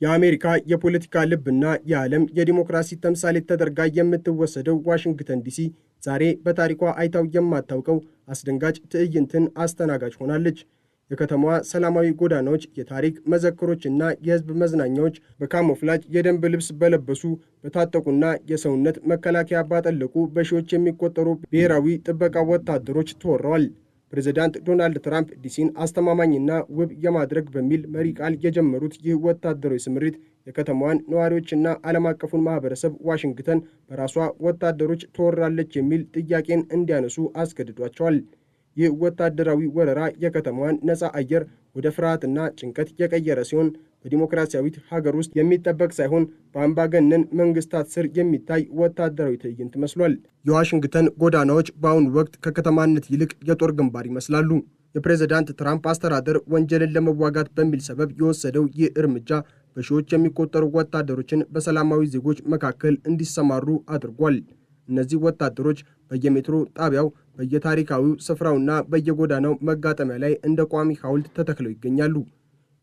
የአሜሪካ የፖለቲካ ልብና የዓለም የዲሞክራሲ ተምሳሌት ተደርጋ የምትወሰደው ዋሽንግተን ዲሲ ዛሬ በታሪኳ አይታው የማታውቀው አስደንጋጭ ትዕይንትን አስተናጋጅ ሆናለች። የከተማዋ ሰላማዊ ጎዳናዎች፣ የታሪክ መዘክሮችና የሕዝብ መዝናኛዎች በካሞፍላጅ የደንብ ልብስ በለበሱ በታጠቁና የሰውነት መከላከያ ባጠለቁ በሺዎች የሚቆጠሩ ብሔራዊ ጥበቃ ወታደሮች ተወረዋል። ፕሬዚዳንት ዶናልድ ትራምፕ ዲሲን አስተማማኝና ውብ የማድረግ በሚል መሪ ቃል የጀመሩት ይህ ወታደራዊ ስምሪት የከተማዋን ነዋሪዎችና ዓለም አቀፉን ማህበረሰብ ዋሽንግተን በራሷ ወታደሮች ትወራለች የሚል ጥያቄን እንዲያነሱ አስገድዷቸዋል። ይህ ወታደራዊ ወረራ የከተማዋን ነፃ አየር ወደ ፍርሃትና ጭንቀት የቀየረ ሲሆን በዲሞክራሲያዊት ሀገር ውስጥ የሚጠበቅ ሳይሆን በአምባገነን መንግስታት ስር የሚታይ ወታደራዊ ትዕይንት መስሏል። የዋሽንግተን ጎዳናዎች በአሁኑ ወቅት ከከተማነት ይልቅ የጦር ግንባር ይመስላሉ። የፕሬዝዳንት ትራምፕ አስተዳደር ወንጀልን ለመዋጋት በሚል ሰበብ የወሰደው ይህ እርምጃ በሺዎች የሚቆጠሩ ወታደሮችን በሰላማዊ ዜጎች መካከል እንዲሰማሩ አድርጓል። እነዚህ ወታደሮች በየሜትሮ ጣቢያው፣ በየታሪካዊው ስፍራውና በየጎዳናው መጋጠሚያ ላይ እንደ ቋሚ ሐውልት ተተክለው ይገኛሉ።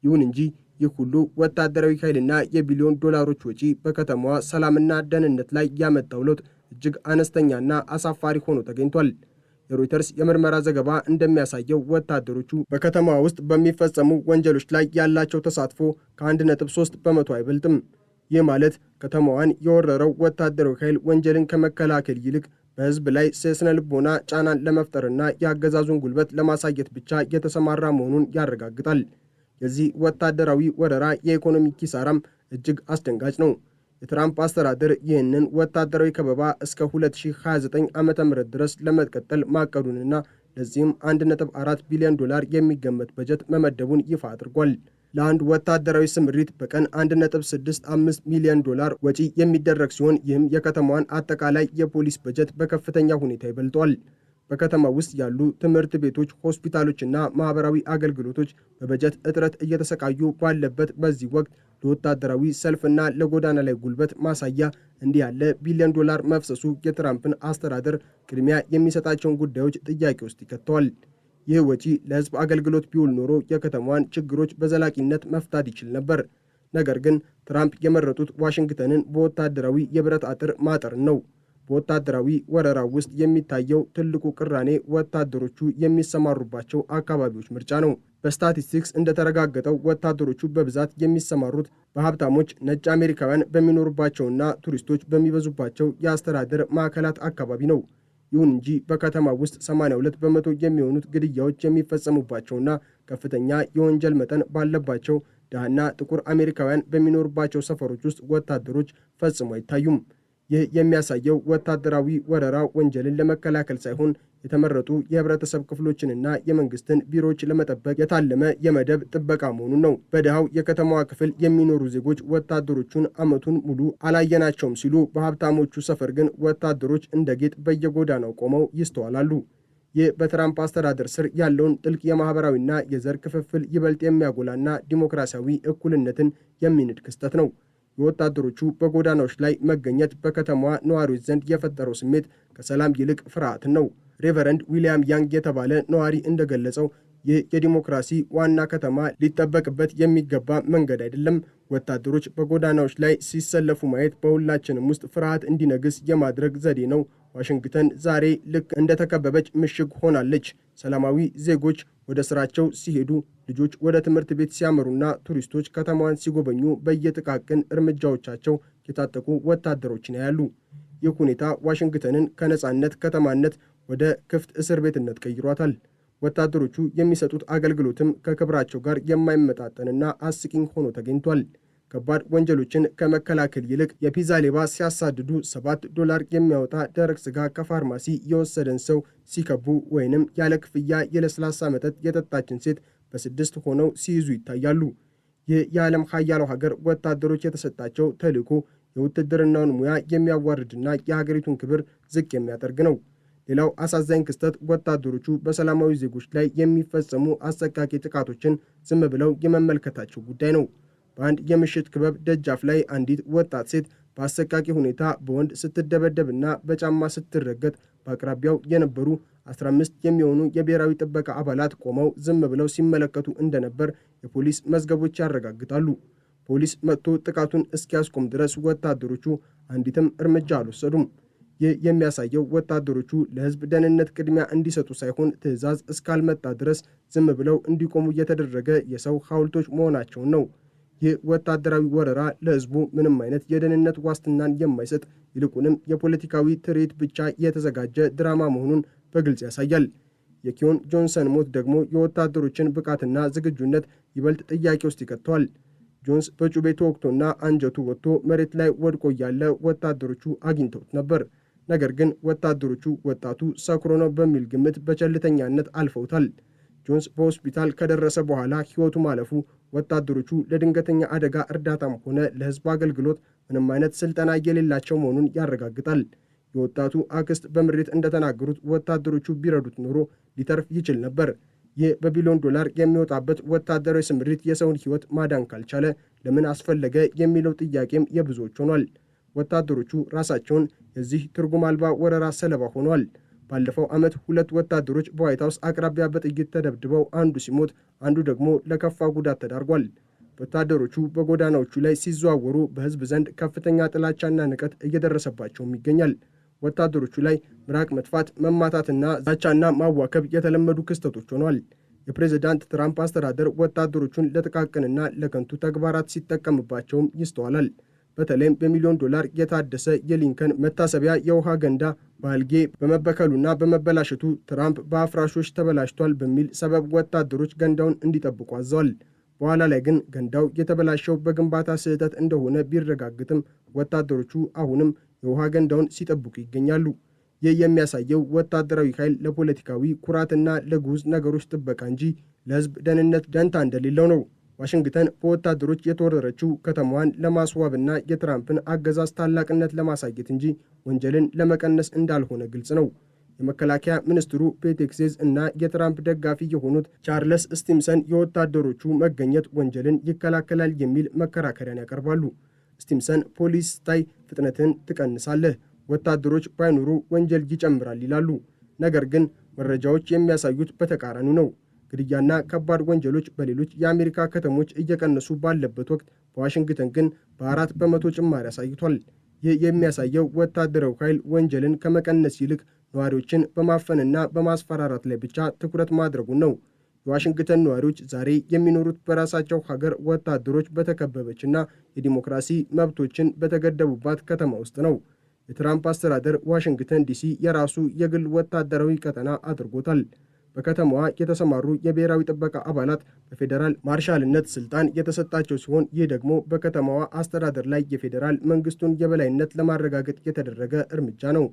ይሁን እንጂ ይህ ሁሉ ወታደራዊ ኃይልና የቢሊዮን ዶላሮች ወጪ በከተማዋ ሰላምና ደህንነት ላይ ያመጣው ለውጥ እጅግ አነስተኛና አሳፋሪ ሆኖ ተገኝቷል። የሮይተርስ የምርመራ ዘገባ እንደሚያሳየው ወታደሮቹ በከተማዋ ውስጥ በሚፈጸሙ ወንጀሎች ላይ ያላቸው ተሳትፎ ከ1.3 በመቶ አይበልጥም። ይህ ማለት ከተማዋን የወረረው ወታደራዊ ኃይል ወንጀልን ከመከላከል ይልቅ በሕዝብ ላይ ስነ ልቦና ጫናን ለመፍጠርና የአገዛዙን ጉልበት ለማሳየት ብቻ የተሰማራ መሆኑን ያረጋግጣል። የዚህ ወታደራዊ ወረራ የኢኮኖሚ ኪሳራም እጅግ አስደንጋጭ ነው። የትራምፕ አስተዳደር ይህንን ወታደራዊ ከበባ እስከ 2029 ዓ.ም ድረስ ለመቀጠል ማቀዱንና ለዚህም 1.4 ቢሊዮን ዶላር የሚገመት በጀት መመደቡን ይፋ አድርጓል። ለአንድ ወታደራዊ ስምሪት በቀን 1.65 ሚሊዮን ዶላር ወጪ የሚደረግ ሲሆን ይህም የከተማዋን አጠቃላይ የፖሊስ በጀት በከፍተኛ ሁኔታ ይበልጧል። በከተማ ውስጥ ያሉ ትምህርት ቤቶች፣ ሆስፒታሎችና ማህበራዊ አገልግሎቶች በበጀት እጥረት እየተሰቃዩ ባለበት በዚህ ወቅት ለወታደራዊ ሰልፍና ለጎዳና ላይ ጉልበት ማሳያ እንዲህ ያለ ቢሊዮን ዶላር መፍሰሱ የትራምፕን አስተዳደር ቅድሚያ የሚሰጣቸውን ጉዳዮች ጥያቄ ውስጥ ይከተዋል። ይህ ወጪ ለሕዝብ አገልግሎት ቢውል ኖሮ የከተማዋን ችግሮች በዘላቂነት መፍታት ይችል ነበር። ነገር ግን ትራምፕ የመረጡት ዋሽንግተንን በወታደራዊ የብረት አጥር ማጠርን ነው። በወታደራዊ ወረራ ውስጥ የሚታየው ትልቁ ቅራኔ ወታደሮቹ የሚሰማሩባቸው አካባቢዎች ምርጫ ነው። በስታቲስቲክስ እንደተረጋገጠው ወታደሮቹ በብዛት የሚሰማሩት በሀብታሞች ነጭ አሜሪካውያን በሚኖሩባቸውና ቱሪስቶች በሚበዙባቸው የአስተዳደር ማዕከላት አካባቢ ነው። ይሁን እንጂ በከተማ ውስጥ 82 በመቶ የሚሆኑት ግድያዎች የሚፈጸሙባቸውና ከፍተኛ የወንጀል መጠን ባለባቸው ድሃና ጥቁር አሜሪካውያን በሚኖሩባቸው ሰፈሮች ውስጥ ወታደሮች ፈጽሞ አይታዩም። ይህ የሚያሳየው ወታደራዊ ወረራ ወንጀልን ለመከላከል ሳይሆን የተመረጡ የህብረተሰብ ክፍሎችንና የመንግስትን ቢሮዎች ለመጠበቅ የታለመ የመደብ ጥበቃ መሆኑን ነው። በድሃው የከተማዋ ክፍል የሚኖሩ ዜጎች ወታደሮቹን ዓመቱን ሙሉ አላየናቸውም ሲሉ፣ በሀብታሞቹ ሰፈር ግን ወታደሮች እንደ ጌጥ በየጎዳናው ቆመው ይስተዋላሉ። ይህ በትራምፕ አስተዳደር ስር ያለውን ጥልቅ የማህበራዊና የዘር ክፍፍል ይበልጥ የሚያጎላና ዲሞክራሲያዊ እኩልነትን የሚንድ ክስተት ነው። የወታደሮቹ በጎዳናዎች ላይ መገኘት በከተማዋ ነዋሪዎች ዘንድ የፈጠረው ስሜት ከሰላም ይልቅ ፍርሃትን ነው። ሬቨረንድ ዊሊያም ያንግ የተባለ ነዋሪ እንደገለጸው ይህ የዲሞክራሲ ዋና ከተማ ሊጠበቅበት የሚገባ መንገድ አይደለም። ወታደሮች በጎዳናዎች ላይ ሲሰለፉ ማየት በሁላችንም ውስጥ ፍርሃት እንዲነግስ የማድረግ ዘዴ ነው። ዋሽንግተን ዛሬ ልክ እንደተከበበች ምሽግ ሆናለች። ሰላማዊ ዜጎች ወደ ስራቸው ሲሄዱ፣ ልጆች ወደ ትምህርት ቤት ሲያመሩና ቱሪስቶች ከተማዋን ሲጎበኙ በየጥቃቅን እርምጃዎቻቸው የታጠቁ ወታደሮችን ያያሉ። ይህ ሁኔታ ዋሽንግተንን ከነጻነት ከተማነት ወደ ክፍት እስር ቤትነት ቀይሯታል። ወታደሮቹ የሚሰጡት አገልግሎትም ከክብራቸው ጋር የማይመጣጠንና አስቂኝ ሆኖ ተገኝቷል። ከባድ ወንጀሎችን ከመከላከል ይልቅ የፒዛ ሌባ ሲያሳድዱ $7 የሚያወጣ ደረቅ ስጋ ከፋርማሲ የወሰደን ሰው ሲከቡ ወይንም ያለ ክፍያ የለስላሳ መጠጥ የጠጣችን ሴት በ6 ሆነው ሲይዙ ይታያሉ። ይህ የዓለም ሀያለው ሀገር ወታደሮች የተሰጣቸው ተልዕኮ የውትድርናውን ሙያ የሚያዋርድና የሀገሪቱን ክብር ዝቅ የሚያደርግ ነው። ሌላው አሳዛኝ ክስተት ወታደሮቹ በሰላማዊ ዜጎች ላይ የሚፈጸሙ አሰቃቂ ጥቃቶችን ዝም ብለው የመመልከታቸው ጉዳይ ነው። በአንድ የምሽት ክበብ ደጃፍ ላይ አንዲት ወጣት ሴት በአሰቃቂ ሁኔታ በወንድ ስትደበደብና በጫማ ስትረገጥ በአቅራቢያው የነበሩ 15 የሚሆኑ የብሔራዊ ጥበቃ አባላት ቆመው ዝም ብለው ሲመለከቱ እንደነበር የፖሊስ መዝገቦች ያረጋግጣሉ። ፖሊስ መጥቶ ጥቃቱን እስኪያስቆም ድረስ ወታደሮቹ አንዲትም እርምጃ አልወሰዱም። ይህ የሚያሳየው ወታደሮቹ ለሕዝብ ደህንነት ቅድሚያ እንዲሰጡ ሳይሆን ትዕዛዝ እስካልመጣ ድረስ ዝም ብለው እንዲቆሙ የተደረገ የሰው ሐውልቶች መሆናቸውን ነው። ይህ ወታደራዊ ወረራ ለሕዝቡ ምንም አይነት የደህንነት ዋስትናን የማይሰጥ ይልቁንም የፖለቲካዊ ትርኢት ብቻ የተዘጋጀ ድራማ መሆኑን በግልጽ ያሳያል። የኪዮን ጆንሰን ሞት ደግሞ የወታደሮችን ብቃትና ዝግጁነት ይበልጥ ጥያቄ ውስጥ ይከተዋል። ጆንስ በጩቤ ተወግቶና አንጀቱ ወጥቶ መሬት ላይ ወድቆ እያለ ወታደሮቹ አግኝተውት ነበር። ነገር ግን ወታደሮቹ ወጣቱ ሰክሮ ነው በሚል ግምት በቸልተኛነት አልፈውታል። ጆንስ በሆስፒታል ከደረሰ በኋላ ሕይወቱ ማለፉ ወታደሮቹ ለድንገተኛ አደጋ እርዳታም ሆነ ለሕዝብ አገልግሎት ምንም አይነት ስልጠና የሌላቸው መሆኑን ያረጋግጣል። የወጣቱ አክስት በምሬት እንደተናገሩት ወታደሮቹ ቢረዱት ኖሮ ሊተርፍ ይችል ነበር። ይህ በቢሊዮን ዶላር የሚወጣበት ወታደራዊ ስምሪት የሰውን ሕይወት ማዳን ካልቻለ ለምን አስፈለገ የሚለው ጥያቄም የብዙዎች ሆኗል። ወታደሮቹ ራሳቸውን የዚህ ትርጉም አልባ ወረራ ሰለባ ሆኗል። ባለፈው ዓመት 2 ወታደሮች በዋይት ሃውስ አቅራቢያ በጥይት ተደብድበው አንዱ ሲሞት፣ አንዱ ደግሞ ለከፋ ጉዳት ተዳርጓል። ወታደሮቹ በጎዳናዎቹ ላይ ሲዘዋወሩ በሕዝብ ዘንድ ከፍተኛ ጥላቻና ንቀት እየደረሰባቸውም ይገኛል። ወታደሮቹ ላይ ምራቅ መጥፋት፣ መማታትና ዛቻና ማዋከብ የተለመዱ ክስተቶች ሆኗል። የፕሬዝዳንት ትራምፕ አስተዳደር ወታደሮቹን ለጥቃቅንና ለከንቱ ተግባራት ሲጠቀምባቸውም ይስተዋላል። በተለይም በሚሊዮን ዶላር የታደሰ የሊንከን መታሰቢያ የውሃ ገንዳ በአልጌ በመበከሉና በመበላሸቱ ትራምፕ በአፍራሾች ተበላሽቷል በሚል ሰበብ ወታደሮች ገንዳውን እንዲጠብቁ አዘዋል። በኋላ ላይ ግን ገንዳው የተበላሸው በግንባታ ስህተት እንደሆነ ቢረጋግጥም ወታደሮቹ አሁንም የውሃ ገንዳውን ሲጠብቁ ይገኛሉ። ይህ የሚያሳየው ወታደራዊ ኃይል ለፖለቲካዊ ኩራትና ለግዑዝ ነገሮች ጥበቃ እንጂ ለሕዝብ ደህንነት ደንታ እንደሌለው ነው። ዋሽንግተን በወታደሮች የተወረረችው ከተማዋን ለማስዋብና የትራምፕን አገዛዝ ታላቅነት ለማሳየት እንጂ ወንጀልን ለመቀነስ እንዳልሆነ ግልጽ ነው። የመከላከያ ሚኒስትሩ ፔት ሄግሴዝ እና የትራምፕ ደጋፊ የሆኑት ቻርልስ ስቲምሰን የወታደሮቹ መገኘት ወንጀልን ይከላከላል የሚል መከራከሪያን ያቀርባሉ። ስቲምሰን ፖሊስ ስታይ ፍጥነትን ትቀንሳለህ፣ ወታደሮች ባይኖሩ ወንጀል ይጨምራል ይላሉ። ነገር ግን መረጃዎች የሚያሳዩት በተቃራኒው ነው። ግድያና ከባድ ወንጀሎች በሌሎች የአሜሪካ ከተሞች እየቀነሱ ባለበት ወቅት በዋሽንግተን ግን በ4 በመቶ ጭማሪ አሳይቷል። ይህ የሚያሳየው ወታደራዊ ኃይል ወንጀልን ከመቀነስ ይልቅ ነዋሪዎችን በማፈንና በማስፈራራት ላይ ብቻ ትኩረት ማድረጉን ነው። የዋሽንግተን ነዋሪዎች ዛሬ የሚኖሩት በራሳቸው ሀገር ወታደሮች በተከበበችና የዲሞክራሲ መብቶችን በተገደቡባት ከተማ ውስጥ ነው። የትራምፕ አስተዳደር ዋሽንግተን ዲሲ የራሱ የግል ወታደራዊ ቀጠና አድርጎታል። በከተማዋ የተሰማሩ የብሔራዊ ጥበቃ አባላት በፌዴራል ማርሻልነት ስልጣን የተሰጣቸው ሲሆን ይህ ደግሞ በከተማዋ አስተዳደር ላይ የፌዴራል መንግስቱን የበላይነት ለማረጋገጥ የተደረገ እርምጃ ነው።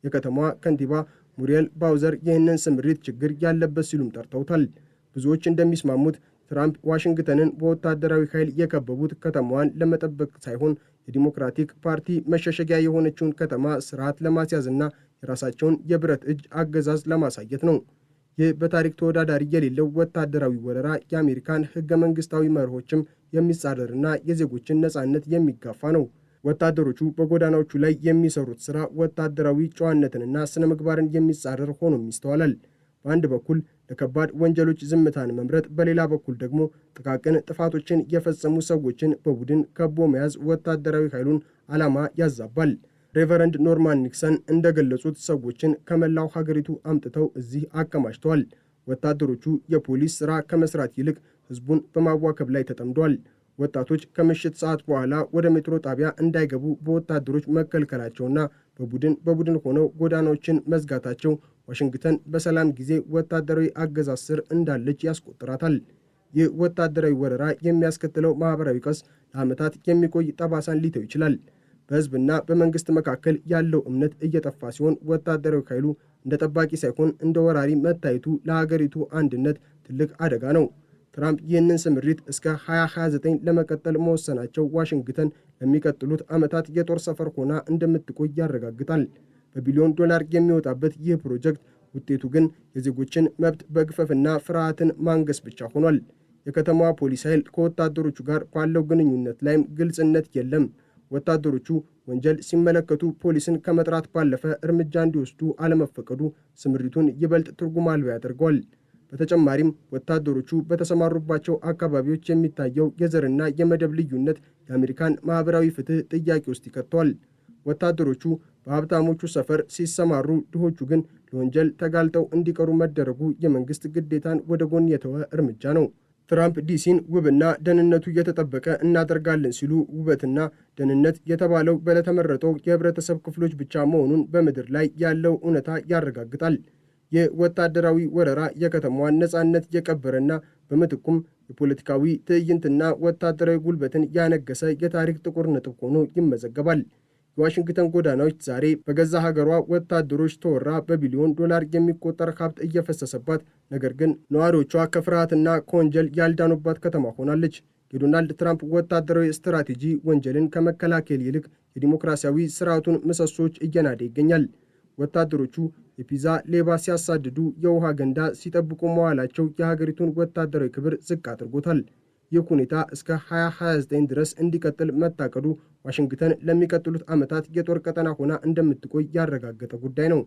የከተማዋ ከንቲባ ሙሪየል ባውዘር ይህንን ስምሪት ችግር ያለበት ሲሉም ጠርተውታል። ብዙዎች እንደሚስማሙት ትራምፕ ዋሽንግተንን በወታደራዊ ኃይል የከበቡት ከተማዋን ለመጠበቅ ሳይሆን የዲሞክራቲክ ፓርቲ መሸሸጊያ የሆነችውን ከተማ ስርዓት ለማስያዝና የራሳቸውን የብረት እጅ አገዛዝ ለማሳየት ነው። ይህ በታሪክ ተወዳዳሪ የሌለው ወታደራዊ ወረራ የአሜሪካን ሕገ መንግስታዊ መርሆችም የሚጻረርና የዜጎችን ነጻነት የሚጋፋ ነው። ወታደሮቹ በጎዳናዎቹ ላይ የሚሰሩት ሥራ ወታደራዊ ጨዋነትንና ስነ ምግባርን የሚጻረር ሆኖም ይስተዋላል። በአንድ በኩል ለከባድ ወንጀሎች ዝምታን መምረጥ፣ በሌላ በኩል ደግሞ ጥቃቅን ጥፋቶችን የፈጸሙ ሰዎችን በቡድን ከቦ መያዝ ወታደራዊ ኃይሉን ዓላማ ያዛባል። ሬቨረንድ ኖርማን ኒክሰን እንደገለጹት ሰዎችን ከመላው ሀገሪቱ አምጥተው እዚህ አከማችተዋል። ወታደሮቹ የፖሊስ ሥራ ከመስራት ይልቅ ሕዝቡን በማዋከብ ላይ ተጠምደዋል። ወጣቶች ከምሽት ሰዓት በኋላ ወደ ሜትሮ ጣቢያ እንዳይገቡ በወታደሮች መከልከላቸውና በቡድን ሆነው ጎዳናዎችን መዝጋታቸው ዋሽንግተን በሰላም ጊዜ ወታደራዊ አገዛዝ ስር እንዳለች ያስቆጥራታል። ይህ ወታደራዊ ወረራ የሚያስከትለው ማኅበራዊ ቀውስ ለዓመታት የሚቆይ ጠባሳን ሊተው ይችላል። በሕዝብና በመንግሥት መካከል ያለው እምነት እየጠፋ ሲሆን ወታደራዊ ኃይሉ እንደ ጠባቂ ሳይሆን እንደ ወራሪ መታየቱ ለሀገሪቱ አንድነት ትልቅ አደጋ ነው። ትራምፕ ይህንን ስምሪት እስከ 2029 ለመቀጠል መወሰናቸው ዋሽንግተን ለሚቀጥሉት ዓመታት የጦር ሰፈር ሆና እንደምትቆይ ያረጋግጣል። በቢሊዮን ዶላር የሚወጣበት ይህ ፕሮጀክት ውጤቱ ግን የዜጎችን መብት በግፈፍና ፍርሃትን ማንገስ ብቻ ሆኗል። የከተማዋ ፖሊስ ኃይል ከወታደሮቹ ጋር ባለው ግንኙነት ላይም ግልጽነት የለም። ወታደሮቹ ወንጀል ሲመለከቱ ፖሊስን ከመጥራት ባለፈ እርምጃ እንዲወስዱ አለመፈቀዱ ስምሪቱን ይበልጥ ትርጉም አልባ ያደርገዋል። በተጨማሪም ወታደሮቹ በተሰማሩባቸው አካባቢዎች የሚታየው የዘርና የመደብ ልዩነት የአሜሪካን ማኅበራዊ ፍትሕ ጥያቄ ውስጥ ይከተዋል። ወታደሮቹ በሀብታሞቹ ሰፈር ሲሰማሩ፣ ድሆቹ ግን ለወንጀል ተጋልጠው እንዲቀሩ መደረጉ የመንግሥት ግዴታን ወደ ጎን የተወ እርምጃ ነው። ትራምፕ ዲሲን ውብና ደህንነቱ የተጠበቀ እናደርጋለን ሲሉ ውበትና ደህንነት የተባለው በተመረጠው የህብረተሰብ ክፍሎች ብቻ መሆኑን በምድር ላይ ያለው እውነታ ያረጋግጣል። የወታደራዊ ወረራ የከተማዋን ነፃነት የቀበረና በምትኩም የፖለቲካዊ ትዕይንትና ወታደራዊ ጉልበትን ያነገሰ የታሪክ ጥቁር ነጥብ ሆኖ ይመዘገባል። የዋሽንግተን ጎዳናዎች ዛሬ በገዛ ሀገሯ ወታደሮች ተወራ በቢሊዮን ዶላር የሚቆጠር ሀብት እየፈሰሰባት፣ ነገር ግን ነዋሪዎቿ ከፍርሃትና ከወንጀል ያልዳኑባት ከተማ ሆናለች። የዶናልድ ትራምፕ ወታደራዊ ስትራቴጂ ወንጀልን ከመከላከል ይልቅ የዲሞክራሲያዊ ስርዓቱን ምሰሶች እየናደ ይገኛል። ወታደሮቹ የፒዛ ሌባ ሲያሳድዱ፣ የውሃ ገንዳ ሲጠብቁ መዋላቸው የሀገሪቱን ወታደራዊ ክብር ዝቅ አድርጎታል። ይህ ሁኔታ እስከ 2029 ድረስ እንዲቀጥል መታቀዱ ዋሽንግተን ለሚቀጥሉት ዓመታት የጦር ቀጠና ሆና እንደምትቆይ ያረጋገጠ ጉዳይ ነው።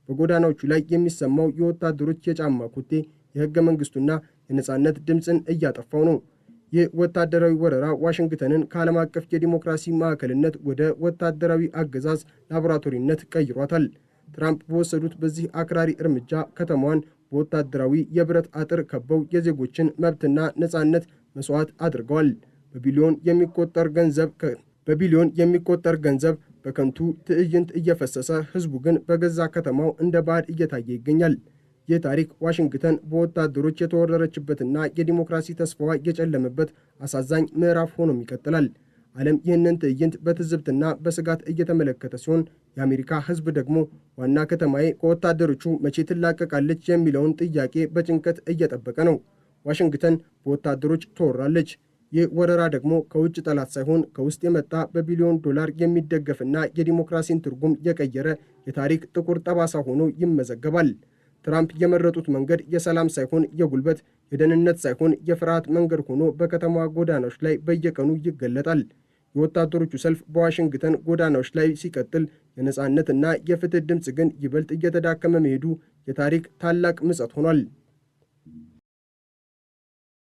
በጎዳናዎቹ ላይ የሚሰማው የወታደሮች የጫማ ኮቴ የሕገ መንግሥቱና የነፃነት ድምፅን እያጠፋው ነው። ይህ ወታደራዊ ወረራ ዋሽንግተንን ከዓለም አቀፍ የዲሞክራሲ ማዕከልነት ወደ ወታደራዊ አገዛዝ ላቦራቶሪነት ቀይሯታል። ትራምፕ በወሰዱት በዚህ አክራሪ እርምጃ ከተማዋን በወታደራዊ የብረት አጥር ከበው የዜጎችን መብትና ነፃነት መስዋዕት አድርገዋል። በቢሊዮን የሚቆጠር ገንዘብ በከንቱ ትዕይንት እየፈሰሰ፣ ህዝቡ ግን በገዛ ከተማው እንደ ባዕድ እየታየ ይገኛል። ይህ ታሪክ ዋሽንግተን በወታደሮች የተወረረችበትና የዲሞክራሲ ተስፋዋ የጨለመበት አሳዛኝ ምዕራፍ ሆኖም ይቀጥላል። ዓለም ይህንን ትዕይንት በትዝብትና በስጋት እየተመለከተ ሲሆን፣ የአሜሪካ ህዝብ ደግሞ ዋና ከተማዬ ከወታደሮቹ መቼ ትላቀቃለች የሚለውን ጥያቄ በጭንቀት እየጠበቀ ነው። ዋሽንግተን በወታደሮች ተወራለች። ይህ ወረራ ደግሞ ከውጭ ጠላት ሳይሆን ከውስጥ የመጣ በቢሊዮን ዶላር የሚደገፍና የዲሞክራሲን ትርጉም የቀየረ የታሪክ ጥቁር ጠባሳ ሆኖ ይመዘገባል። ትራምፕ የመረጡት መንገድ የሰላም ሳይሆን የጉልበት፣ የደህንነት ሳይሆን የፍርሃት መንገድ ሆኖ በከተማዋ ጎዳናዎች ላይ በየቀኑ ይገለጣል። የወታደሮቹ ሰልፍ በዋሽንግተን ጎዳናዎች ላይ ሲቀጥል፣ የነፃነትና የፍትህ ድምፅ ግን ይበልጥ እየተዳከመ መሄዱ የታሪክ ታላቅ ምጸት ሆኗል።